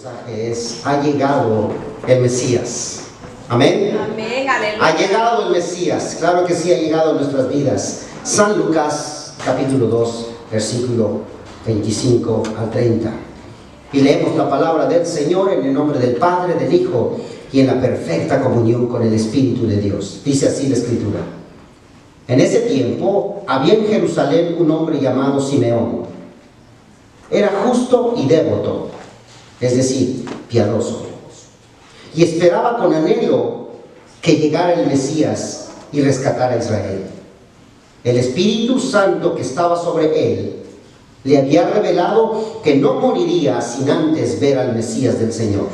mensaje es: ha llegado el Mesías. Amén. Amén, aleluya. Ha llegado el Mesías. Claro que sí, ha llegado a nuestras vidas. San Lucas capítulo 2 versículo 25 al 30. Y leemos la palabra del Señor en el nombre del Padre, del Hijo y en la perfecta comunión con el Espíritu de Dios. Dice así la Escritura: en ese tiempo había en Jerusalén un hombre llamado Simeón. Era justo y devoto, es decir, piadoso, y esperaba con anhelo que llegara el Mesías y rescatara a Israel. El Espíritu Santo que estaba sobre él le había revelado que no moriría sin antes ver al Mesías del Señor.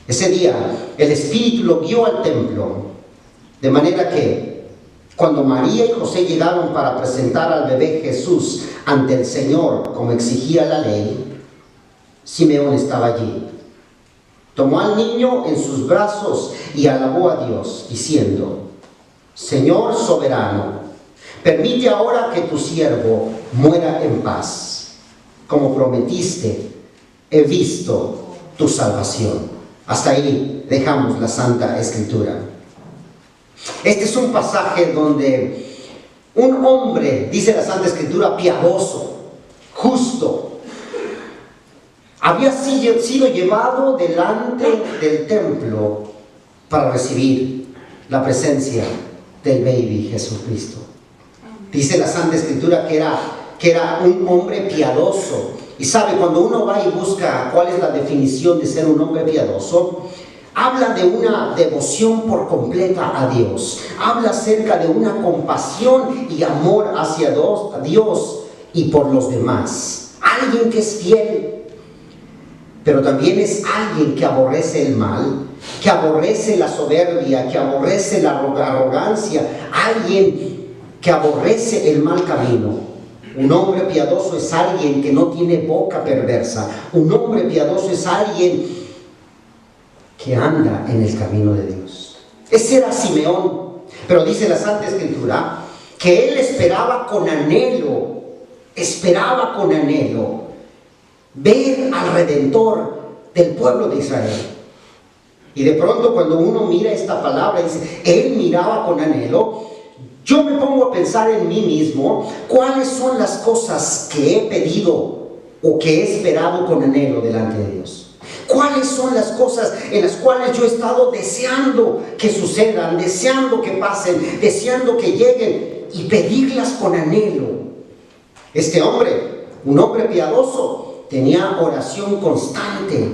Ese día el Espíritu lo guió al templo, de manera que cuando María y José llegaron para presentar al bebé Jesús ante el Señor, como exigía la ley, Simeón estaba allí. Tomó al niño en sus brazos y alabó a Dios, diciendo: Señor soberano, permite ahora que tu siervo muera en paz. Como prometiste, he visto tu salvación. Hasta ahí dejamos la Santa Escritura. Este es un pasaje donde un hombre, dice la Santa Escritura, piadoso, justo, había sido llevado delante del templo para recibir la presencia del baby Jesucristo. Dice la Santa Escritura que era un hombre piadoso. Y sabe, cuando uno va y busca cuál es la definición de ser un hombre piadoso, habla de una devoción por completa a Dios. Habla acerca de una compasión y amor hacia Dios y por los demás. Alguien que es fiel, pero también es alguien que aborrece el mal, que aborrece la soberbia, que aborrece la arrogancia, alguien que aborrece el mal camino. Un hombre piadoso es alguien que no tiene boca perversa. Un hombre piadoso es alguien que anda en el camino de Dios. Ese era Simeón. Pero dice la Santa Escritura que él esperaba con anhelo ver al Redentor del pueblo de Israel. Y de pronto, cuando uno mira esta palabra, dice, él miraba con anhelo. Yo me pongo a pensar en mí mismo, ¿cuáles son las cosas que he pedido o que he esperado con anhelo delante de Dios? ¿Cuáles son las cosas en las cuales yo he estado deseando que sucedan, deseando que pasen, deseando que lleguen y pedirlas con anhelo? Este hombre, un hombre piadoso, tenía oración constante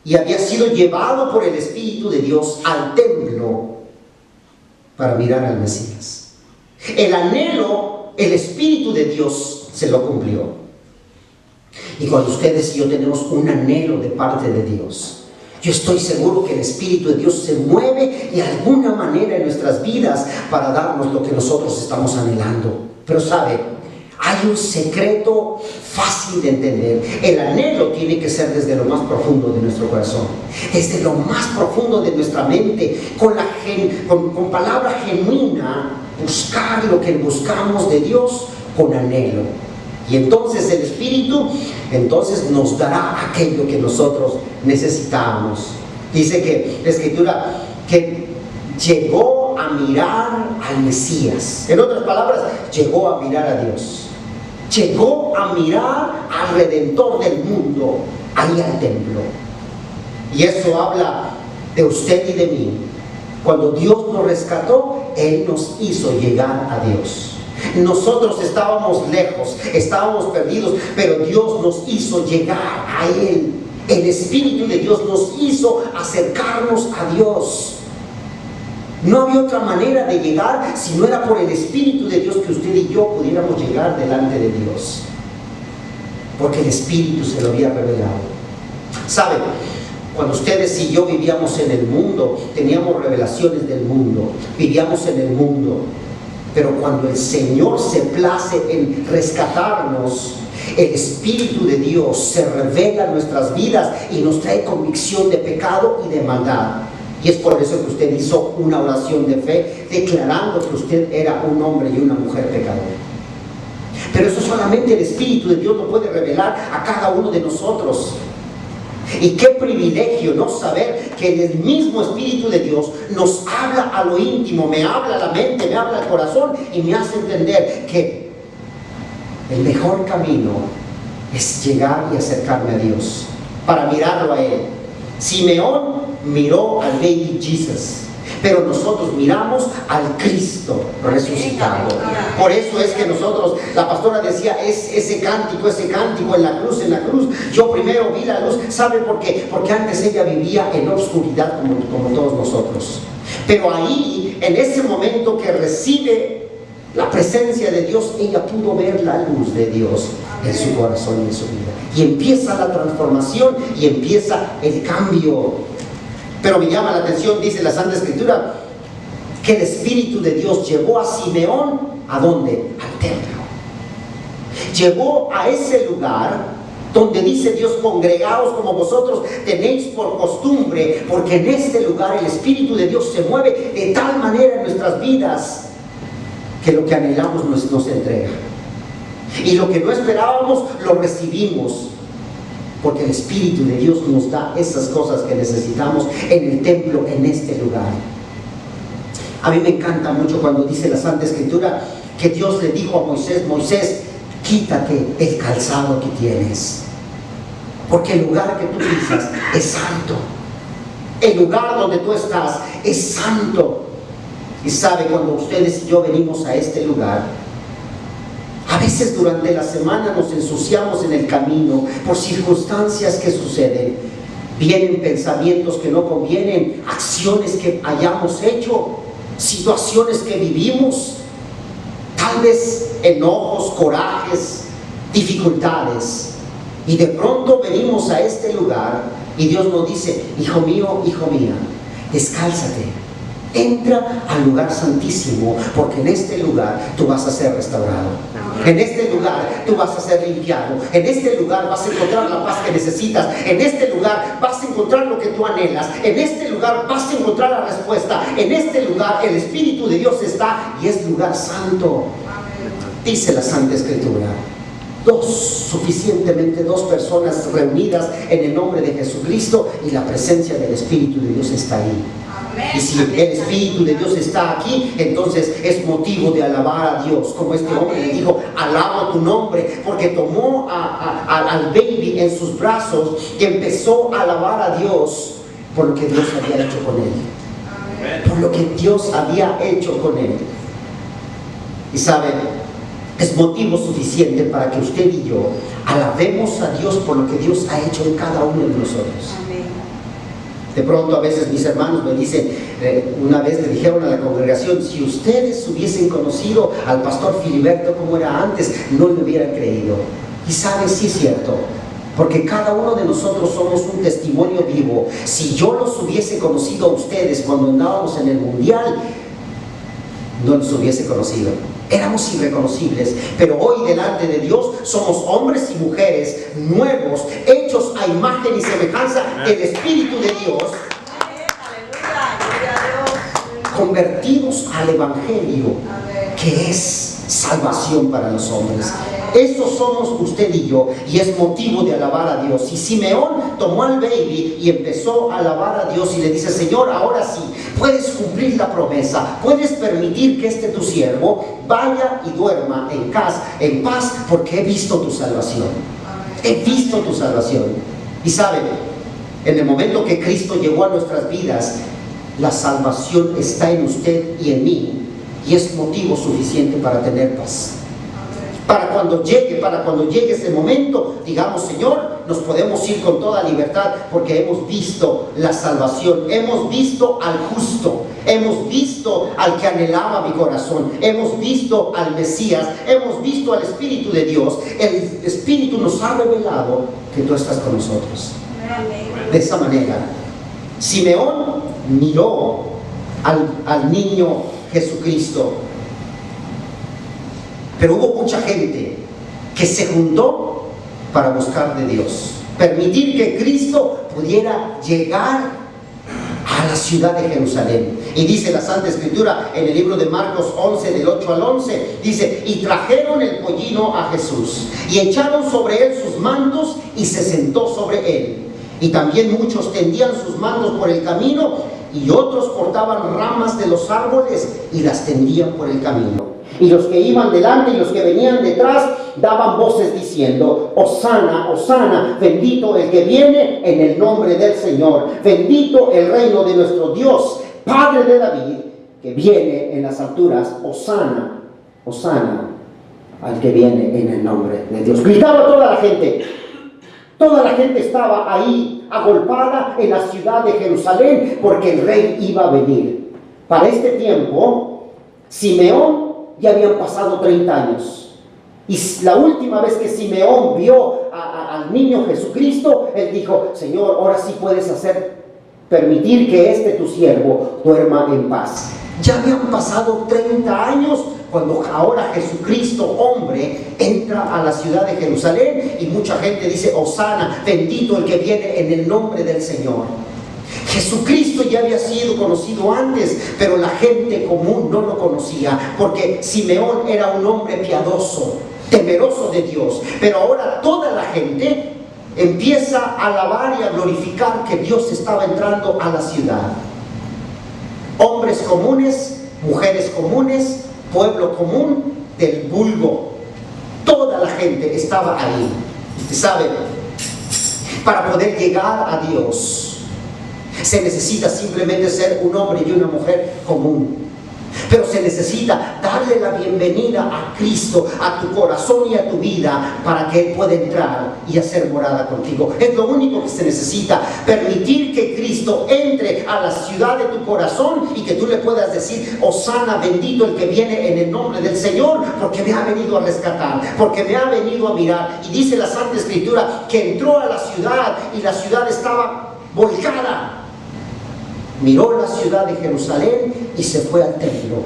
y había sido llevado por el Espíritu de Dios al templo para mirar al Mesías. El anhelo, el Espíritu de Dios se lo cumplió. Y cuando ustedes y yo tenemos un anhelo de parte de Dios, yo estoy seguro que el Espíritu de Dios se mueve de alguna manera en nuestras vidas para darnos lo que nosotros estamos anhelando. Pero sabe, hay un secreto fácil de entender. El anhelo tiene que ser desde lo más profundo de nuestro corazón, desde lo más profundo de nuestra mente, con palabra genuina, buscar lo que buscamos de Dios con anhelo. Y entonces el Espíritu nos dará aquello que nosotros necesitamos. Dice que la Escritura que llegó a mirar al Mesías. En otras palabras, llegó a mirar a Dios. Llegó a mirar al Redentor del mundo, ahí al templo. Y eso habla de usted y de mí. Cuando Dios nos rescató, Él nos hizo llegar a Dios. Nosotros estábamos lejos, estábamos perdidos, pero Dios nos hizo llegar a Él. El Espíritu de Dios nos hizo acercarnos a Dios. No había otra manera de llegar si no era por el Espíritu de Dios que usted y yo pudiéramos llegar delante de Dios, porque el Espíritu se lo había revelado. ¿Sabe? Cuando ustedes y yo vivíamos en el mundo, teníamos revelaciones del mundo, vivíamos en el mundo, pero cuando el Señor se place en rescatarnos, el Espíritu de Dios se revela en nuestras vidas y nos trae convicción de pecado y de maldad. Y es por eso que usted hizo una oración de fe declarando que usted era un hombre y una mujer pecadora. Pero eso solamente el Espíritu de Dios lo puede revelar a cada uno de nosotros. Y qué privilegio, ¿no? Saber que el mismo Espíritu de Dios nos habla a lo íntimo, me habla a la mente, me habla al corazón y me hace entender que el mejor camino es llegar y acercarme a Dios para mirarlo a Él. Simeón miró al baby Jesus, pero nosotros miramos al Cristo resucitado. Por eso es que nosotros, la pastora decía, es ese cántico en la cruz. Yo primero vi la luz. ¿Sabe por qué? Porque antes ella vivía en obscuridad como todos nosotros. Pero ahí, en ese momento que recibe la presencia de Dios, ella pudo ver la luz de Dios en su corazón y en su vida. Y empieza la transformación y empieza el cambio. Pero me llama la atención, dice la Santa Escritura, que el Espíritu de Dios llevó a Simeón, ¿a dónde? Al templo. Llevó a ese lugar donde dice Dios, congregaos como vosotros tenéis por costumbre, porque en este lugar el Espíritu de Dios se mueve de tal manera en nuestras vidas que lo que anhelamos nos entrega. Y lo que no esperábamos, lo recibimos. Porque el Espíritu de Dios nos da esas cosas que necesitamos en el templo, en este lugar. A mí me encanta mucho cuando dice la Santa Escritura que Dios le dijo a Moisés, Moisés, quítate el calzado que tienes, porque el lugar que tú pisas es santo. El lugar donde tú estás es santo. Y sabe, cuando ustedes y yo venimos a este lugar, a veces durante la semana nos ensuciamos en el camino por circunstancias que suceden. Vienen pensamientos que no convienen, acciones que hayamos hecho, situaciones que vivimos, tal vez enojos, corajes, dificultades. Y de pronto venimos a este lugar y Dios nos dice, hijo mío, hija mía, descálzate. Entra al lugar santísimo, porque en este lugar tú vas a ser restaurado. En este lugar tú vas a ser limpiado. En este lugar vas a encontrar la paz que necesitas. En este lugar vas a encontrar lo que tú anhelas. En este lugar vas a encontrar la respuesta. En este lugar el Espíritu de Dios está y es lugar santo. Dice la Santa Escritura, suficientemente dos personas reunidas en el nombre de Jesucristo y la presencia del Espíritu de Dios está ahí. Y si el Espíritu de Dios está aquí, entonces es motivo de alabar a Dios. Como este hombre le dijo, alabo tu nombre, porque tomó al baby en sus brazos y empezó a alabar a Dios por lo que Dios había hecho con él. Por lo que Dios había hecho con él. Y saben, es motivo suficiente para que usted y yo alabemos a Dios por lo que Dios ha hecho en cada uno de nosotros. De pronto a veces mis hermanos me dicen, una vez le dijeron a la congregación, si ustedes hubiesen conocido al pastor Filiberto como era antes, no le hubieran creído. Y saben, sí es cierto, porque cada uno de nosotros somos un testimonio vivo. Si yo los hubiese conocido a ustedes cuando andábamos en el mundial, no los hubiese conocido. Éramos irreconocibles, pero hoy delante de Dios somos hombres y mujeres nuevos, hechos a imagen y semejanza del Espíritu de Dios, convertidos al Evangelio, que es salvación para los hombres. Eso somos usted y yo, y es motivo de alabar a Dios. Y Simeón tomó al baby y empezó a alabar a Dios y le dice, Señor, ahora sí, puedes cumplir la promesa, puedes permitir que tu siervo vaya y duerma en paz, porque he visto tu salvación. He visto tu salvación. Y saben, en el momento que Cristo llegó a nuestras vidas, la salvación está en usted y en mí, y es motivo suficiente para tener paz. Para cuando llegue ese momento, digamos, Señor, nos podemos ir con toda libertad porque hemos visto la salvación, hemos visto al justo, hemos visto al que anhelaba mi corazón, hemos visto al Mesías, hemos visto al Espíritu de Dios. El Espíritu nos ha revelado que tú estás con nosotros. De esa manera, Simeón miró al niño Jesucristo. Pero hubo mucha gente que se juntó para buscar de Dios, permitir que Cristo pudiera llegar a la ciudad de Jerusalén. Y dice la Santa Escritura en el libro de Marcos 11, del 8 al 11, dice: y trajeron el pollino a Jesús, y echaron sobre él sus mantos, y se sentó sobre él. Y también muchos tendían sus mantos por el camino, y otros cortaban ramas de los árboles y las tendían por el camino. Y los que iban delante y los que venían detrás daban voces diciendo: Hosana, Hosana, bendito el que viene en el nombre del Señor, bendito el reino de nuestro Dios, Padre de David, que viene en las alturas. Hosana, Hosana al que viene en el nombre de Dios. Gritaba toda la gente. Toda la gente estaba ahí agolpada en la ciudad de Jerusalén, porque el rey iba a venir. Para este tiempo, Simeón ya habían pasado 30 años. Y la última vez que Simeón vio al niño Jesucristo, él dijo: Señor, ahora sí puedes permitir que tu siervo duerma en paz. Ya habían pasado 30 años cuando ahora Jesucristo, hombre, entra a la ciudad de Jerusalén, y mucha gente dice: Hosana, bendito el que viene en el nombre del Señor. Jesucristo ya había sido conocido antes, pero la gente común no lo conocía, porque Simeón era un hombre piadoso, temeroso de Dios. Pero ahora toda la gente empieza a alabar y a glorificar que Dios estaba entrando a la ciudad. Hombres comunes, mujeres comunes, pueblo común, del vulgo, toda la gente estaba ahí. Usted sabe, para poder llegar a Dios se necesita simplemente ser un hombre y una mujer común. Pero se necesita darle la bienvenida a Cristo, a tu corazón y a tu vida, para que Él pueda entrar y hacer morada contigo. Es lo único que se necesita: permitir que Cristo entre a la ciudad de tu corazón y que tú le puedas decir: Hosana, bendito el que viene en el nombre del Señor, porque me ha venido a rescatar, porque me ha venido a mirar. Y dice la Santa Escritura que entró a la ciudad y la ciudad estaba volcada. Miró la ciudad de Jerusalén y se fue al templo.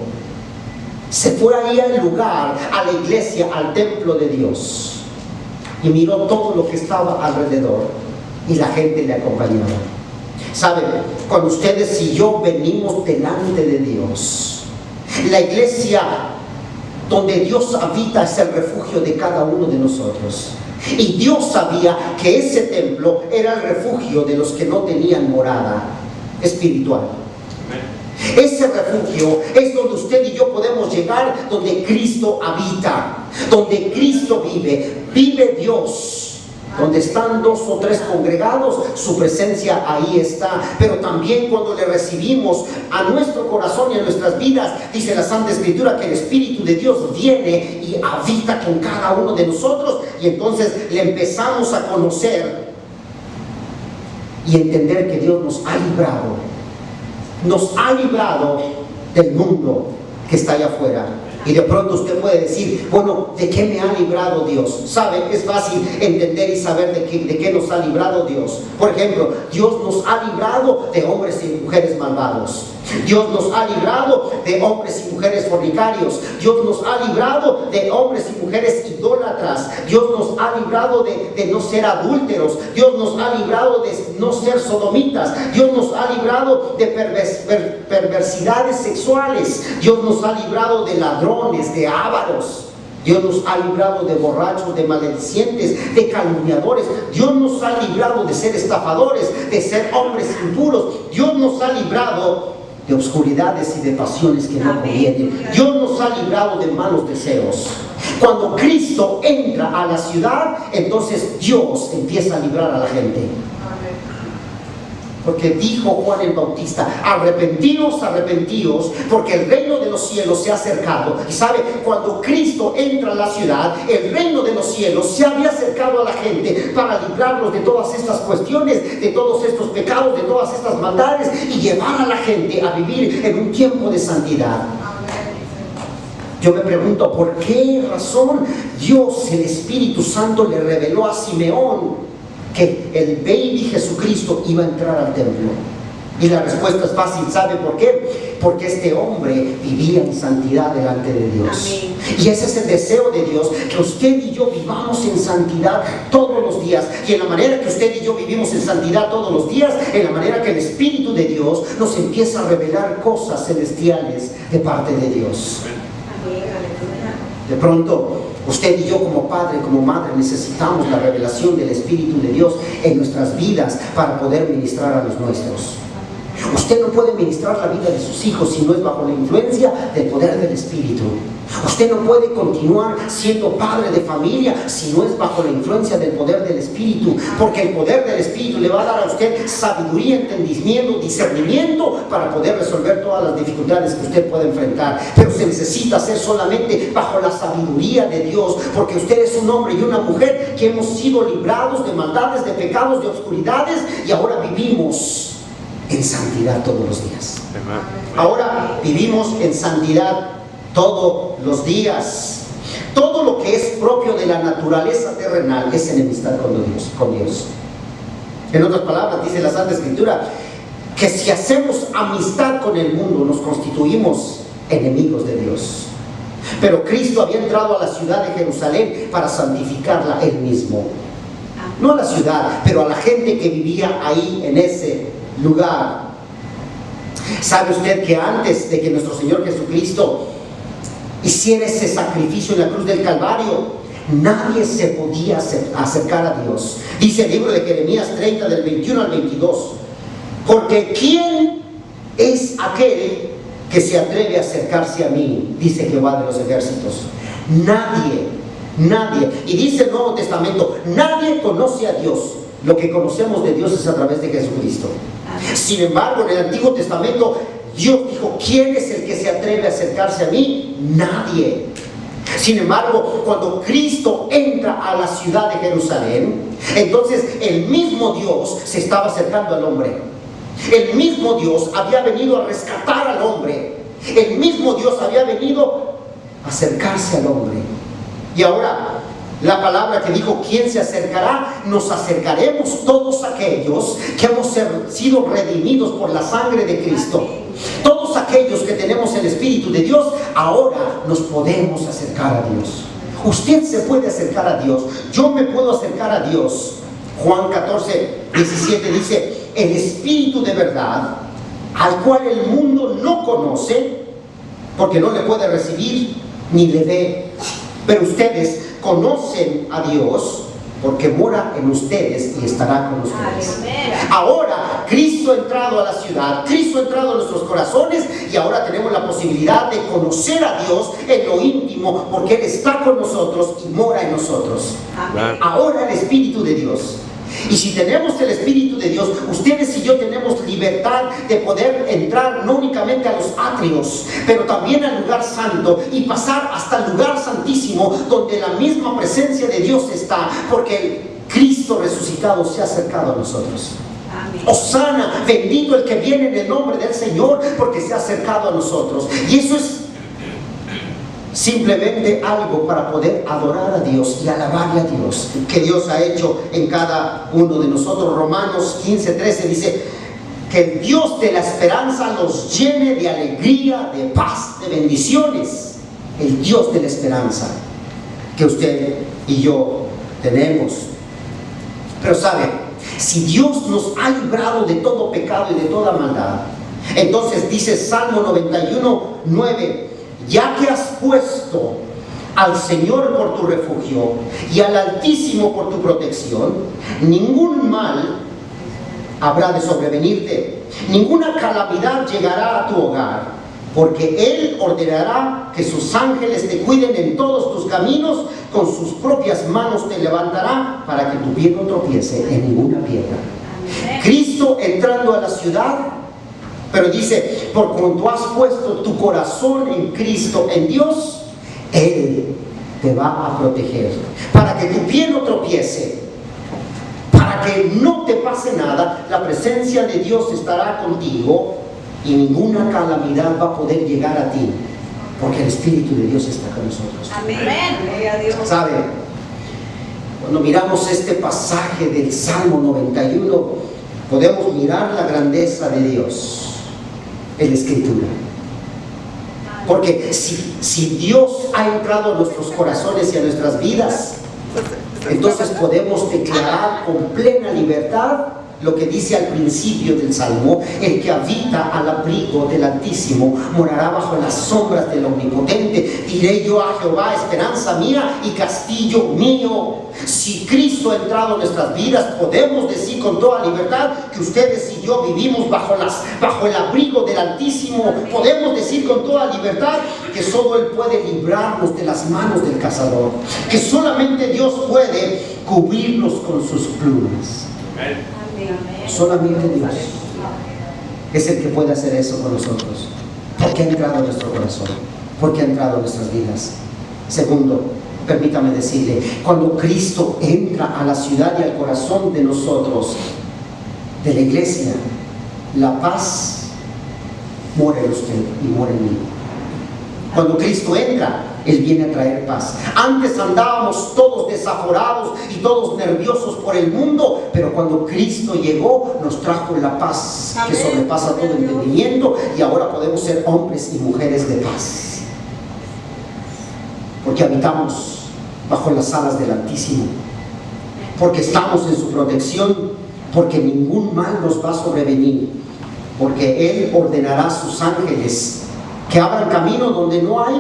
Se fue ahí al lugar, a la iglesia, al templo de Dios. Y miró todo lo que estaba alrededor. Y la gente le acompañaba. ¿Saben? Cuando ustedes y yo venimos delante de Dios, la iglesia donde Dios habita es el refugio de cada uno de nosotros. Y Dios sabía que ese templo era el refugio de los que no tenían morada espiritual. Ese refugio es donde usted y yo podemos llegar, donde Cristo habita, donde Cristo vive. Vive Dios. Donde están 2 o 3 congregados, su presencia ahí está. Pero también cuando le recibimos a nuestro corazón y a nuestras vidas, dice la Santa Escritura que el Espíritu de Dios viene y habita con cada uno de nosotros, y entonces le empezamos a conocer y entender que Dios nos ha librado del mundo que está allá afuera. Y de pronto usted puede decir: bueno, ¿de qué me ha librado Dios? ¿Sabe? Es fácil entender y saber de qué nos ha librado Dios. Por ejemplo, Dios nos ha librado de hombres y mujeres malvados. Dios nos ha librado de hombres y mujeres fornicarios. Dios nos ha librado de hombres y mujeres idólatras. Dios nos ha librado de no ser adúlteros. Dios nos ha librado de no ser sodomitas. Dios nos ha librado de perversidades sexuales. Dios nos ha librado de ladrones, de ávaros. Dios nos ha librado de borrachos, de maldicientes, de calumniadores. Dios nos ha librado de ser estafadores, de ser hombres impuros. Dios nos ha librado de oscuridades y de pasiones que no convienen. Dios nos ha librado de malos deseos. Cuando Cristo entra a la ciudad, entonces Dios empieza a librar a la gente. Porque dijo Juan el Bautista: arrepentíos, arrepentíos, porque el reino de los cielos se ha acercado. Y sabe, cuando Cristo entra a la ciudad, el reino de los cielos se había acercado a la gente para librarlos de todas estas cuestiones, de todos estos pecados, de todas estas maldades, y llevar a la gente a vivir en un tiempo de santidad. Yo me pregunto, ¿por qué razón Dios, el Espíritu Santo, le reveló a Simeón que el baby Jesucristo iba a entrar al templo? Y la respuesta es fácil. ¿Sabe por qué? Porque este hombre vivía en santidad delante de Dios. Amén. Y ese es el deseo de Dios, que usted y yo vivamos en santidad todos los días. Y en la manera que usted y yo vivimos en santidad todos los días, en la manera que el Espíritu de Dios nos empieza a revelar cosas celestiales de parte de Dios. De pronto, usted y yo como padre, como madre, necesitamos la revelación del Espíritu de Dios en nuestras vidas para poder ministrar a los nuestros. Usted no puede ministrar la vida de sus hijos si no es bajo la influencia del poder del Espíritu. Usted no puede continuar siendo padre de familia si no es bajo la influencia del poder del Espíritu, porque el poder del Espíritu le va a dar a usted sabiduría, entendimiento, discernimiento para poder resolver todas las dificultades que usted puede enfrentar. Pero se necesita hacer solamente bajo la sabiduría de Dios, porque usted es un hombre y una mujer que hemos sido librados de maldades, de pecados, de oscuridades, y ahora vivimos en santidad todos los días. Ahora vivimos en santidad todos los días. Todo lo que es propio de la naturaleza terrenal es enemistad con Dios. En otras palabras, dice la Santa Escritura, que si hacemos amistad con el mundo, nos constituimos enemigos de Dios. Pero Cristo había entrado a la ciudad de Jerusalén para santificarla Él mismo. No a la ciudad, pero a la gente que vivía ahí en ese lugar. ¿Sabe usted que antes de que nuestro Señor Jesucristo hiciera ese sacrificio en la cruz del Calvario, nadie se podía acercar a Dios? Dice el libro de Jeremías 30 del 21 al 22, porque ¿quién es aquel que se atreve a acercarse a mí? Dice Jehová de los ejércitos. Nadie. Y dice el Nuevo Testamento, nadie conoce a Dios. Lo que conocemos de Dios es a través de Jesucristo. Sin embargo, en el Antiguo Testamento, Dios dijo, ¿quién es el que se atreve a acercarse a mí? Nadie. Sin embargo, cuando Cristo entra a la ciudad de Jerusalén, entonces el mismo Dios se estaba acercando al hombre. El mismo Dios había venido a rescatar al hombre. El mismo Dios había venido a acercarse al hombre. Y ahora, la palabra que dijo, ¿quién se acercará? Nos acercaremos todos aquellos que hemos sido redimidos por la sangre de Cristo. Todos aquellos que tenemos el Espíritu de Dios, ahora nos podemos acercar a Dios. Usted se puede acercar a Dios. Yo me puedo acercar a Dios. Juan 14:17 dice, el Espíritu de verdad, al cual el mundo no conoce, porque no le puede recibir ni le ve. Pero ustedes conocen a Dios porque mora en ustedes y estará con ustedes. Ahora Cristo ha entrado a la ciudad, Cristo ha entrado a nuestros corazones, y ahora tenemos la posibilidad de conocer a Dios en lo íntimo, porque Él está con nosotros y mora en nosotros. Amén. Ahora el Espíritu de Dios. Y si tenemos el Espíritu de Dios, ustedes y yo tenemos libertad de poder entrar no únicamente a los atrios, pero también al lugar santo y pasar hasta el lugar santísimo, donde la misma presencia de Dios está, porque el Cristo resucitado se ha acercado a nosotros. Amén. Hosana, bendito el que viene en el nombre del Señor, porque se ha acercado a nosotros. Y eso es simplemente algo para poder adorar a Dios y alabarle a Dios, que Dios ha hecho en cada uno de nosotros. Romanos 15:13 dice que el Dios de la esperanza los llene de alegría, de paz, de bendiciones. El Dios de la esperanza que usted y yo tenemos. Pero sabe, si Dios nos ha librado de todo pecado y de toda maldad, entonces dice Salmo 91:9, ya que has puesto al Señor por tu refugio y al Altísimo por tu protección, ningún mal habrá de sobrevenirte, ninguna calamidad llegará a tu hogar, porque Él ordenará que sus ángeles te cuiden en todos tus caminos, con sus propias manos te levantará para que tu pie no tropiece en ninguna piedra. Cristo entrando a la ciudad, pero dice, por cuanto has puesto tu corazón en Cristo, en Dios, Él te va a proteger, para que tu pie no tropiece, para que no te pase nada. La presencia de Dios estará contigo y ninguna calamidad va a poder llegar a ti, porque el Espíritu de Dios está con nosotros. Amén. ¿Sabe? Cuando miramos este pasaje del Salmo 91, podemos mirar la grandeza de Dios en la Escritura. Porque si Dios ha entrado a nuestros corazones y a nuestras vidas, entonces podemos declarar con plena libertad lo que dice al principio del Salmo: el que habita al abrigo del Altísimo morará bajo las sombras del Omnipotente. Diré yo a Jehová, esperanza mía y castillo mío. Si Cristo ha entrado en nuestras vidas, podemos decir con toda libertad que ustedes y yo vivimos bajo el abrigo del Altísimo. Podemos decir con toda libertad que solo Él puede librarnos de las manos del cazador, que solamente Dios puede cubrirnos con sus plumas. Solamente Dios es el que puede hacer eso con nosotros, porque ha entrado en nuestro corazón, porque ha entrado en nuestras vidas. Segundo, permítame decirle, cuando Cristo entra a la ciudad y al corazón de nosotros, de la iglesia, la paz mora en usted y mora en mí. Cuando Cristo entra, Él viene a traer paz. Antes andábamos todos desaforados y todos nerviosos por el mundo, pero cuando Cristo llegó, nos trajo la paz que sobrepasa todo entendimiento, y ahora podemos ser hombres y mujeres de paz, porque habitamos bajo las alas del Altísimo, porque estamos en su protección, porque ningún mal nos va a sobrevenir, porque Él ordenará a sus ángeles que abran camino donde no hay,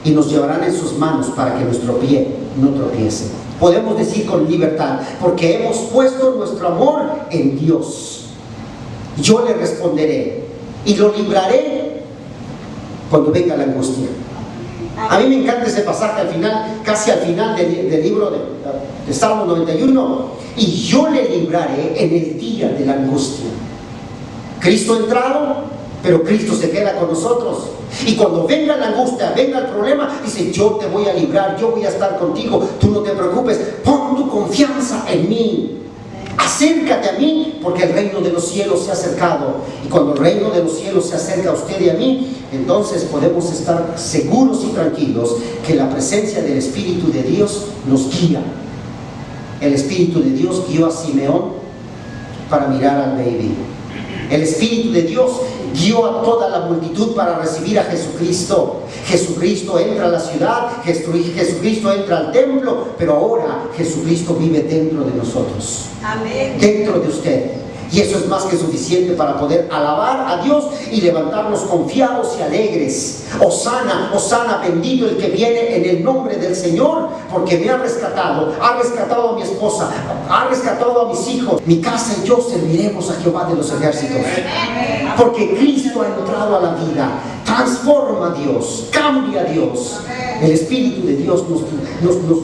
y nos llevarán en sus manos para que nuestro pie no tropiece. Podemos decir con libertad, porque hemos puesto nuestro amor en Dios. Yo le responderé y lo libraré cuando venga la angustia. A mí me encanta ese pasaje al final, casi al final del libro de Salmo 91. Y yo le libraré en el día de la angustia. Cristo ha entrado, pero Cristo se queda con nosotros. Y cuando venga la angustia, venga el problema, dice: yo te voy a librar, yo voy a estar contigo, tú no te preocupes, pon tu confianza en mí, acércate a mí, porque el reino de los cielos se ha acercado. Y cuando el reino de los cielos se acerca a usted y a mí, entonces podemos estar seguros y tranquilos que la presencia del Espíritu de Dios nos guía. El Espíritu de Dios guió a Simeón para mirar al baby. El Espíritu de Dios guió a toda la multitud para recibir a Jesucristo. Jesucristo entra a la ciudad, Jesucristo entra al templo, pero ahora Jesucristo vive dentro de nosotros. Amén. Dentro de usted. Y eso es más que suficiente para poder alabar a Dios y levantarnos confiados y alegres. Hosana, Hosana, bendito el que viene en el nombre del Señor, porque me ha rescatado a mi esposa, ha rescatado a mis hijos. Mi casa y yo serviremos a Jehová de los ejércitos. Porque Cristo ha entrado a la vida, transforma a Dios, cambia a Dios. El Espíritu de Dios nos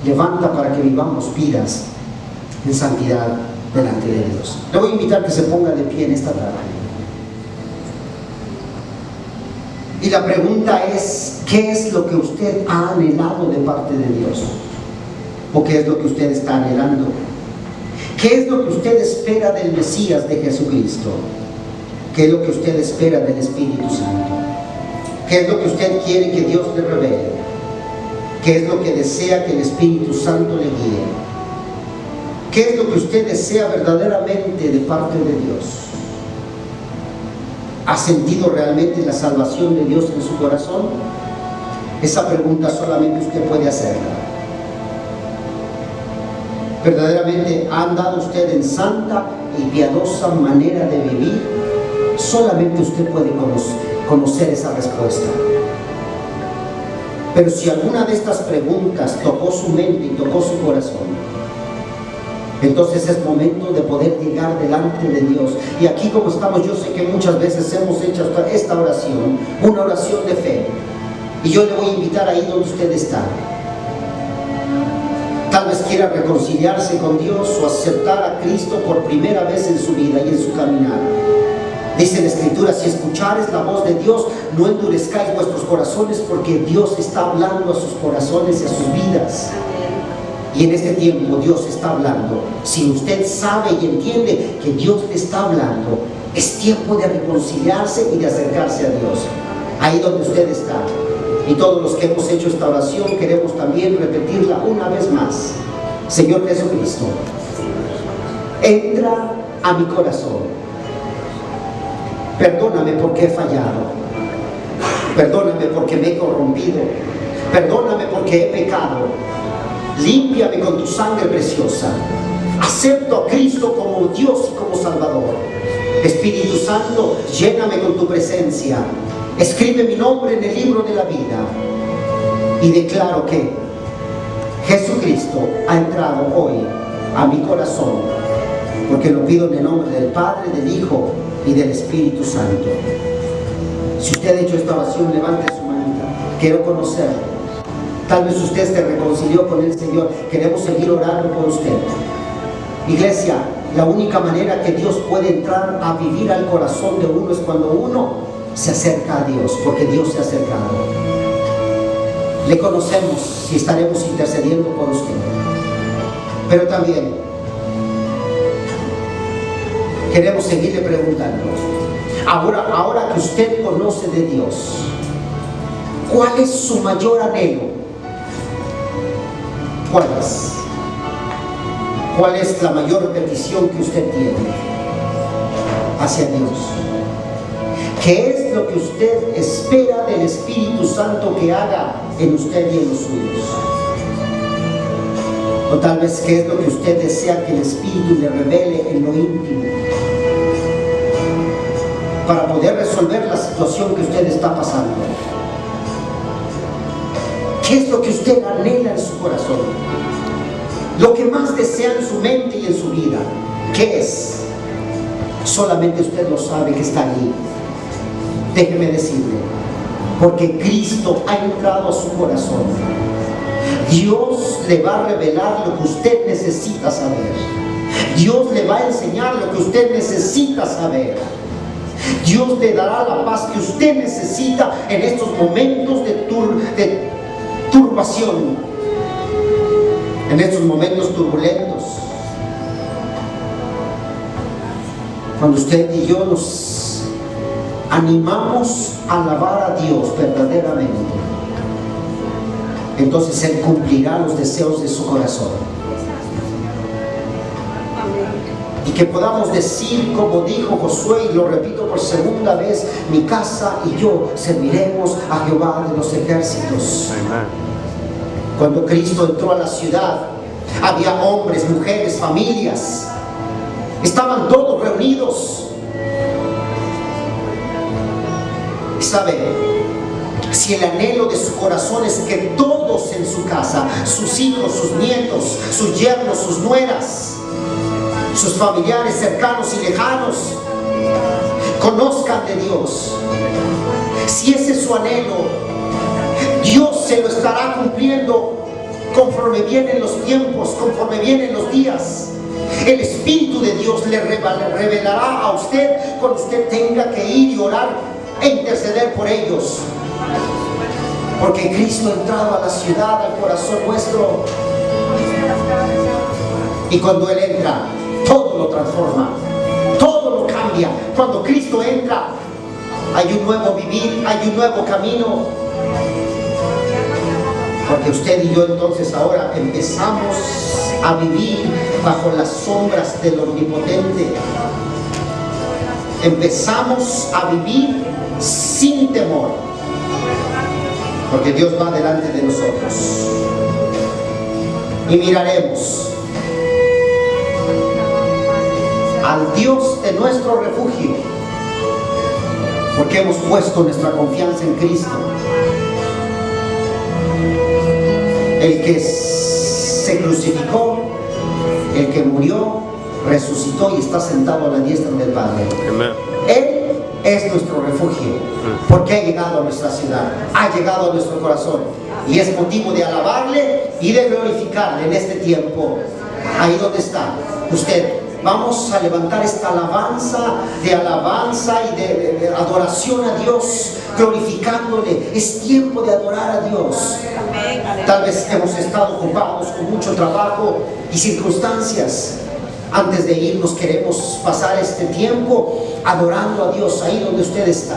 levanta para que vivamos vidas en santidad delante de Dios. Le voy a invitar que se ponga de pie en esta tarde. Y la pregunta es: ¿qué es lo que usted ha anhelado de parte de Dios? ¿O qué es lo que usted está anhelando? ¿Qué es lo que usted espera del Mesías, de Jesucristo? ¿Qué es lo que usted espera del Espíritu Santo? ¿Qué es lo que usted quiere que Dios le revele? ¿Qué es lo que desea que el Espíritu Santo le guíe? ¿Qué es lo que usted desea verdaderamente de parte de Dios? ¿Ha sentido realmente la salvación de Dios en su corazón? Esa pregunta solamente usted puede hacerla. ¿Verdaderamente ha andado usted en santa y piadosa manera de vivir? Solamente usted puede conocer esa respuesta. Pero si alguna de estas preguntas tocó su mente y tocó su corazón, entonces es momento de poder llegar delante de Dios. Y aquí, como estamos, yo sé que muchas veces hemos hecho esta oración, una oración de fe. Y yo le voy a invitar ahí donde usted está. Tal vez quiera reconciliarse con Dios o aceptar a Cristo por primera vez en su vida y en su caminar. Dice la Escritura: si escuchares la voz de Dios, no endurezcáis vuestros corazones, porque Dios está hablando a sus corazones y a sus vidas. Y en este tiempo Dios está hablando. Si usted sabe y entiende que Dios le está hablando, es tiempo de reconciliarse y de acercarse a Dios. Ahí donde usted está. Y todos los que hemos hecho esta oración queremos también repetirla una vez más. Señor Jesucristo, entra a mi corazón. Perdóname porque he fallado. Perdóname porque me he corrompido. Perdóname porque he pecado. Límpiame con tu sangre preciosa. Acepto a Cristo como Dios y como Salvador. Espíritu Santo, lléname con tu presencia. Escribe mi nombre en el libro de la vida. Y declaro que Jesucristo ha entrado hoy a mi corazón, porque lo pido en el nombre del Padre, del Hijo y del Espíritu Santo. Si usted ha hecho esta oración, levante su manita. Quiero conocerlo. Tal vez usted se reconcilió con el Señor. Queremos seguir orando por usted. Iglesia, la única manera que Dios puede entrar a vivir al corazón de uno es cuando uno se acerca a Dios, porque Dios se ha acercado. Le conocemos y estaremos intercediendo por usted. Pero también queremos seguirle preguntando. Ahora que usted conoce de Dios, ¿cuál es su mayor anhelo? ¿Cuál es? ¿Cuál es la mayor petición que usted tiene hacia Dios? ¿Qué es lo que usted espera del Espíritu Santo que haga en usted y en los suyos? O tal vez, ¿qué es lo que usted desea que el Espíritu le revele en lo íntimo para poder resolver la situación que usted está pasando? ¿Qué es lo que usted anhela en su corazón? Lo que más desea en su mente y en su vida, ¿qué es? Solamente usted lo sabe, que está ahí. Déjeme decirle, porque Cristo ha entrado a su corazón. Dios le va a revelar lo que usted necesita saber. Dios le va a enseñar lo que usted necesita saber. Dios le dará la paz que usted necesita en estos momentos de turbación, en estos momentos turbulentos. Cuando usted y yo nos animamos a alabar a Dios verdaderamente, entonces Él cumplirá los deseos de su corazón. Y que podamos decir, como dijo Josué, y lo repito por segunda vez: mi casa y yo serviremos a Jehová de los ejércitos. Amén. Cuando Cristo entró a la ciudad, había hombres, mujeres, familias. Estaban todos reunidos. ¿Sabe? Si el anhelo de su corazón es que todos en su casa, sus hijos, sus nietos, sus yernos, sus nueras, sus familiares cercanos y lejanos, conozcan de Dios, si ese es su anhelo, Dios se lo estará cumpliendo conforme vienen los tiempos, conforme vienen los días. El Espíritu de Dios le revelará a usted cuando usted tenga que ir y orar e interceder por ellos. Porque Cristo ha entrado a la ciudad, al corazón nuestro. Y cuando Él entra, todo lo transforma, todo lo cambia. Cuando Cristo entra, hay un nuevo vivir, hay un nuevo camino. Porque usted y yo entonces ahora empezamos a vivir bajo las sombras del Omnipotente. Empezamos a vivir sin temor, porque Dios va delante de nosotros. Y miraremos al Dios de nuestro refugio, porque hemos puesto nuestra confianza en Cristo, el que se crucificó, el que murió, resucitó y está sentado a la diestra del Padre. Él es nuestro refugio, porque ha llegado a nuestra ciudad, ha llegado a nuestro corazón, y es motivo de alabarle y de glorificarle en este tiempo. Ahí donde está usted, vamos a levantar esta alabanza y de adoración a Dios, glorificándole. Es tiempo de adorar a Dios. Tal vez hemos estado ocupados con mucho trabajo y circunstancias. Antes de irnos queremos pasar este tiempo adorando a Dios ahí donde usted está.